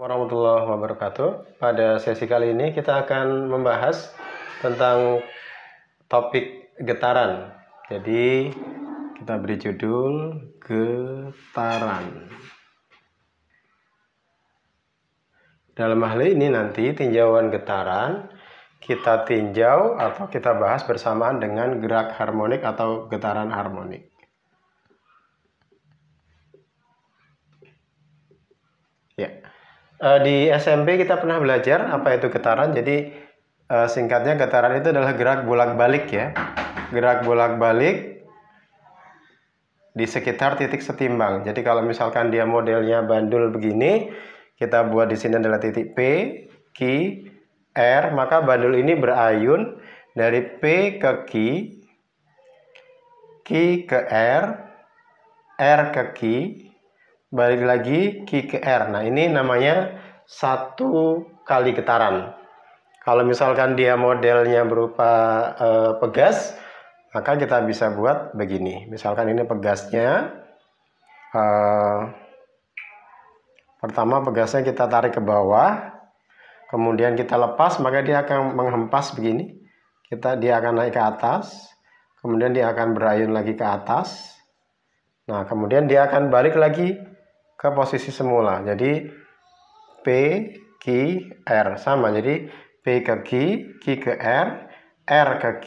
warahmatullahi wabarakatuh. Pada sesi kali ini kita akan membahas tentang topik getaran. Jadi kita beri judul getaran. Dalam hal ini nanti tinjauan getaran kita tinjau atau kita bahas bersamaan dengan gerak harmonik atau getaran harmonik. Ya. Di SMP kita pernah belajar apa itu getaran. Jadi singkatnya getaran itu adalah gerak bolak-balik ya. Gerak bolak-balik di sekitar titik setimbang. Jadi kalau misalkan dia modelnya bandul begini, kita buat di sini adalah titik P, Q, R, maka bandul ini berayun dari P ke Q ke R ke Q, balik lagi Q ke R. Nah, ini namanya satu kali getaran. Kalau misalkan dia modelnya berupa pegas, maka kita bisa buat begini. Misalkan ini pegasnya, pertama pegasnya kita tarik ke bawah, kemudian kita lepas, maka dia akan menghempas begini. Dia akan naik ke atas, kemudian dia akan berayun lagi ke atas. Nah, kemudian dia akan balik lagi ke posisi semula. Jadi P, Q, R sama. Jadi P ke Q, Q ke R ke Q,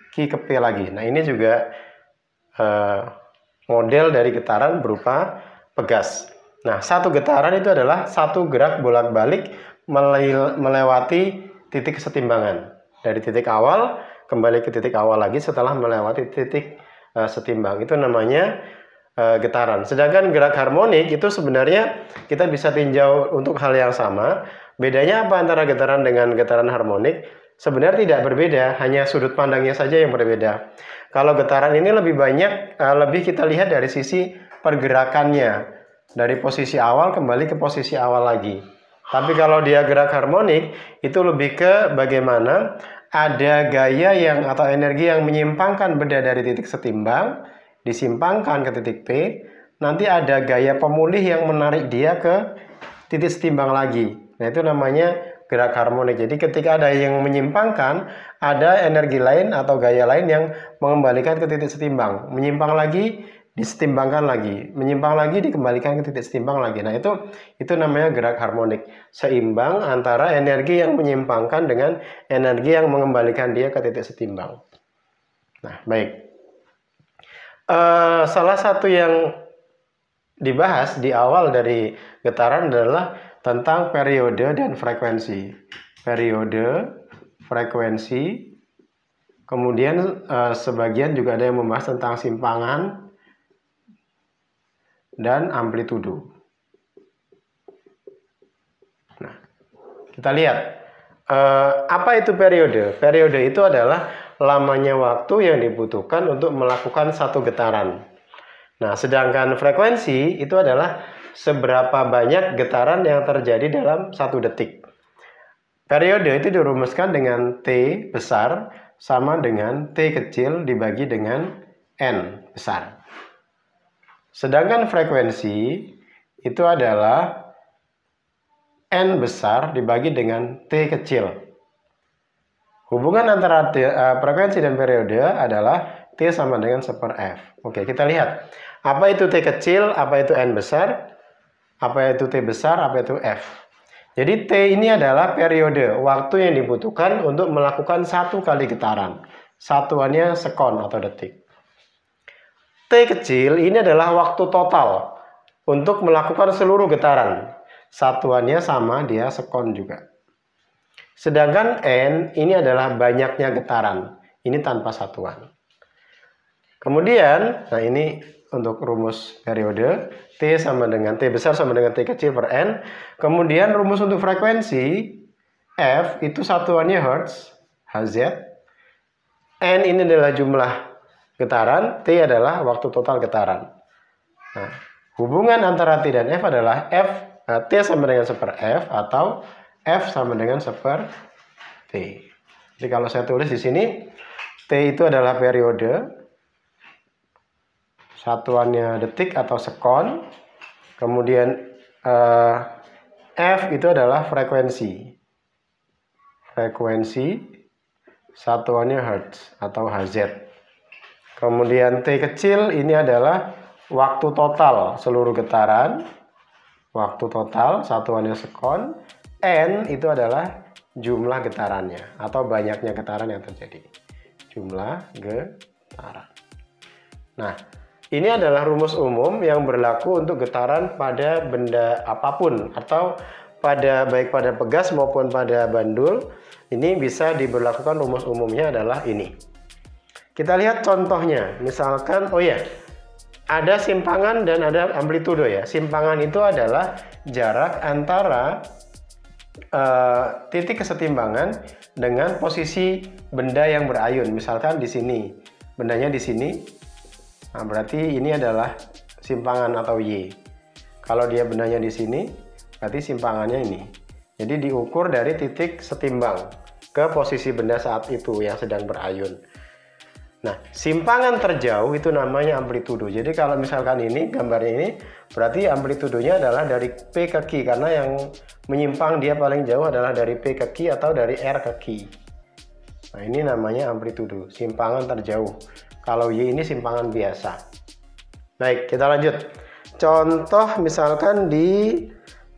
Q ke P lagi. Nah, ini juga model dari getaran berupa pegas. Nah, satu getaran itu adalah satu gerak bolak-balik melewati titik kesetimbangan. Dari titik awal kembali ke titik awal lagi setelah melewati titik setimbang. Itu namanya getaran. Sedangkan gerak harmonik itu sebenarnya kita bisa tinjau untuk hal yang sama. Bedanya apa antara getaran dengan getaran harmonik? Sebenarnya tidak berbeda, hanya sudut pandangnya saja yang berbeda. Kalau getaran ini lebih banyak, lebih kita lihat dari sisi pergerakannya, dari posisi awal kembali ke posisi awal lagi. Tapi kalau dia gerak harmonik, itu lebih ke bagaimana ada gaya yang atau energi yang menyimpangkan benda dari titik setimbang, disimpangkan ke titik P, nanti ada gaya pemulih yang menarik dia ke titik setimbang lagi. Nah, itu namanya gerak harmonik. Jadi ketika ada yang menyimpangkan, ada energi lain atau gaya lain yang mengembalikan ke titik setimbang. Menyimpang lagi, disetimbangkan lagi. Menyimpang lagi, dikembalikan ke titik setimbang lagi. Nah, itu namanya gerak harmonik. Seimbang antara energi yang menyimpangkan dengan energi yang mengembalikan dia ke titik setimbang. Nah, baik. Salah satu yang dibahas di awal dari getaran adalah tentang periode dan frekuensi. Periode, frekuensi, kemudian sebagian juga ada yang membahas tentang simpangan dan amplitudo. Nah, kita lihat apa itu periode. Periode itu adalah lamanya waktu yang dibutuhkan untuk melakukan satu getaran. Nah, sedangkan frekuensi itu adalah seberapa banyak getaran yang terjadi dalam satu detik. Periode itu dirumuskan dengan T besar sama dengan T kecil dibagi dengan N besar. Sedangkan frekuensi itu adalah N besar dibagi dengan T kecil. Hubungan antara frekuensi dan periode adalah T sama dengan 1/F. Oke, kita lihat. Apa itu T kecil, apa itu N besar, apa itu T besar, apa itu F. Jadi T ini adalah periode, waktu yang dibutuhkan untuk melakukan satu kali getaran. Satuannya sekon atau detik. T kecil ini adalah waktu total untuk melakukan seluruh getaran. Satuannya sama, dia sekon juga. Sedangkan N ini adalah banyaknya getaran. Ini tanpa satuan. Kemudian, nah ini untuk rumus periode, T sama dengan T besar sama dengan T kecil per N. Kemudian rumus untuk frekuensi, F itu satuannya Hertz, Hz. N ini adalah jumlah getaran, T adalah waktu total getaran. Nah, hubungan antara T dan F adalah T sama dengan 1/F atau F sama dengan 1/T. Jadi kalau saya tulis di sini, T itu adalah periode, satuannya detik atau sekon, kemudian F itu adalah frekuensi. Frekuensi satuannya Hertz atau Hz. Kemudian T kecil ini adalah waktu total seluruh getaran. Waktu total satuannya sekon. N itu adalah jumlah getarannya atau banyaknya getaran yang terjadi. Jumlah getaran. Nah, ini adalah rumus umum yang berlaku untuk getaran pada benda apapun atau baik pada pegas maupun pada bandul. Ini bisa diberlakukan rumus umumnya adalah ini. Kita lihat contohnya. Misalkan, ada simpangan dan ada amplitudo ya. Simpangan itu adalah jarak antara titik kesetimbangan dengan posisi benda yang berayun. Misalkan di sini, bendanya di sini. Nah, berarti ini adalah simpangan atau Y. Kalau dia bendanya di sini, berarti simpangannya ini. Jadi diukur dari titik setimbang ke posisi benda saat itu yang sedang berayun. Nah, simpangan terjauh itu namanya amplitudo. Jadi kalau misalkan ini, gambarnya ini, berarti amplitudonya adalah dari P ke Q. Karena yang menyimpang dia paling jauh adalah dari P ke Q atau dari R ke Q. Nah, ini namanya amplitudo, simpangan terjauh. Kalau Y ini simpangan biasa. Baik, kita lanjut. Contoh misalkan di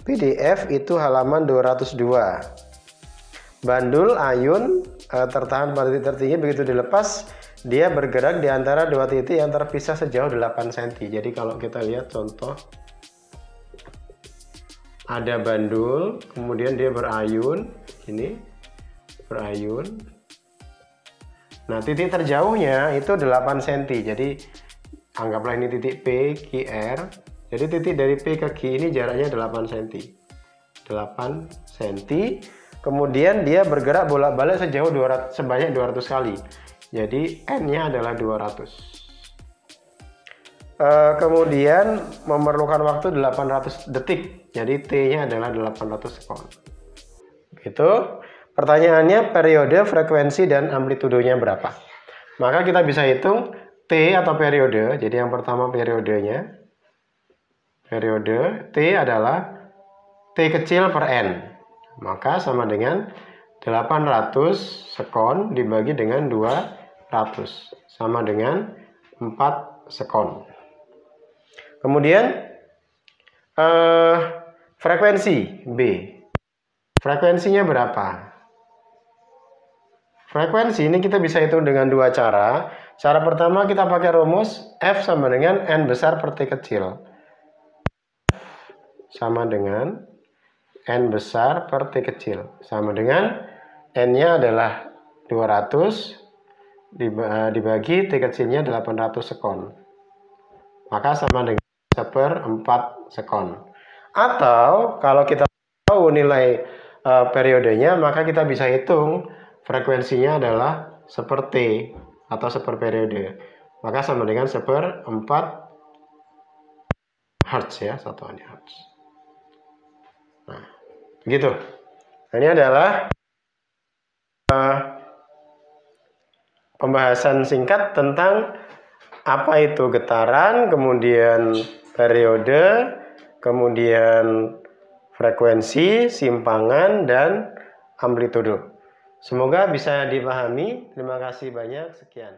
PDF itu halaman 202. Bandul ayun tertahan pada titik tertinggi, begitu dilepas dia bergerak di antara dua titik yang terpisah sejauh 8 cm. Jadi kalau kita lihat contoh, ada bandul, kemudian dia berayun, ini berayun. Nah, titik terjauhnya itu 8 cm. Jadi anggaplah ini titik P, Q, R. Jadi titik dari P ke Q ini jaraknya 8 cm. 8 cm. Kemudian dia bergerak bolak-balik sebanyak 200 kali. Jadi N-nya adalah 200. Kemudian memerlukan waktu 800 detik. Jadi T-nya adalah 800 sekon. Gitu. Pertanyaannya periode, frekuensi, dan amplitudonya berapa? Maka kita bisa hitung T atau periode. Jadi yang pertama periodenya. Periode T adalah T kecil per N. Maka sama dengan 800 sekon dibagi dengan 200. Sama dengan 4 sekon. Kemudian frekuensi B. Frekuensinya berapa? Frekuensi ini kita bisa hitung dengan dua cara. Cara pertama kita pakai rumus F sama dengan N besar per T kecil. Sama dengan N besar per T kecil. Sama dengan N-nya adalah 200 dibagi T kecilnya 800 sekon. Maka sama dengan 1/4 sekon. Atau kalau kita tahu nilai periodenya, maka kita bisa hitung frekuensinya adalah 1/T atau 1/periode. Maka sama dengan 1/4 Hertz ya, satuannya Hertz. Nah, begitu. Nah, ini adalah pembahasan singkat tentang apa itu getaran, kemudian periode, kemudian frekuensi, simpangan, dan amplitudo. Semoga bisa dipahami. Terima kasih banyak. Sekian.